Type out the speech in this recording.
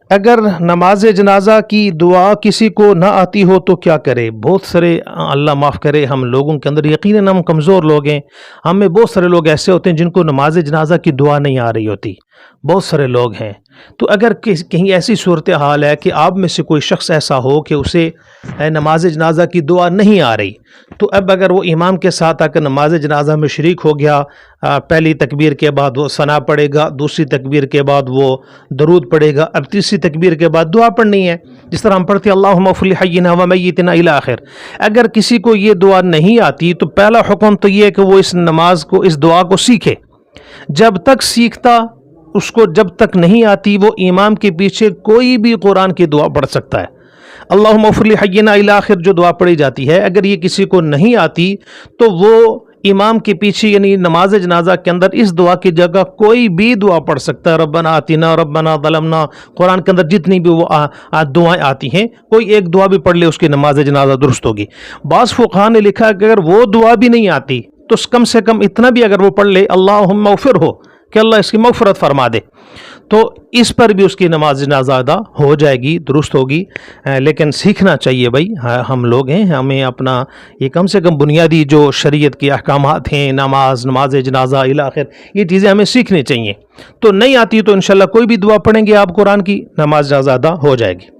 اگر نماز جنازہ کی دعا کسی کو نہ آتی ہو تو کیا کرے؟ بہت سارے، اللہ معاف کرے، ہم لوگوں کے اندر یقیناً ہم کمزور لوگ ہیں، ہم میں بہت سارے لوگ ایسے ہوتے ہیں جن کو نماز جنازہ کی دعا نہیں آ رہی ہوتی، بہت سارے لوگ ہیں۔ تو اگر کہیں ایسی صورتحال ہے کہ آپ میں سے کوئی شخص ایسا ہو کہ اسے نماز جنازہ کی دعا نہیں آ رہی، تو اب اگر وہ امام کے ساتھ آ کر نماز جنازہ میں شریک ہو گیا، پہلی تکبیر کے بعد وہ ثنا پڑھے گا، دوسری تکبیر کے بعد وہ درود پڑھے گا، اب تیسری تکبیر کے بعد دعا پڑھنی ہے، جس طرح ہم پڑھتے ہیں اللہم اغفر لحینا و میتنا الی آخر۔ اگر کسی کو یہ دعا نہیں آتی تو پہلا حکم تو یہ ہے کہ وہ اس نماز کو، اس دعا کو سیکھے۔ جب تک سیکھتا، اس کو جب تک نہیں آتی، وہ امام کے پیچھے کوئی بھی قرآن کی دعا پڑھ سکتا ہے۔ اللہم اغفر لحینا الی آخر جو دعا پڑھی جاتی ہے، اگر یہ کسی کو نہیں آتی تو وہ امام کے پیچھے یعنی نماز جنازہ کے اندر اس دعا کی جگہ کوئی بھی دعا پڑھ سکتا ہے، ربنا آتنا، ربنا ظلمنا، قرآن کے اندر جتنی بھی وہ دعائیں آتی ہیں، کوئی ایک دعا بھی پڑھ لے، اس کی نماز جنازہ درست ہوگی۔ بعض فقہاء نے لکھا کہ اگر وہ دعا بھی نہیں آتی تو کم سے کم اتنا بھی اگر وہ پڑھ لے اللہم اغفر ہو، کہ اللہ اس کی مغفرت فرما دے، تو اس پر بھی اس کی نماز جنازہ ادا ہو جائے گی، درست ہوگی۔ لیکن سیکھنا چاہیے بھائی، ہم لوگ ہیں، ہمیں اپنا یہ کم سے کم بنیادی جو شریعت کے احکامات ہیں، نماز جنازہ الی آخر، یہ چیزیں ہمیں سیکھنی چاہیے۔ تو نہیں آتی تو انشاءاللہ کوئی بھی دعا پڑھیں گے آپ قرآن کی، نماز جنازہ ادا ہو جائے گی۔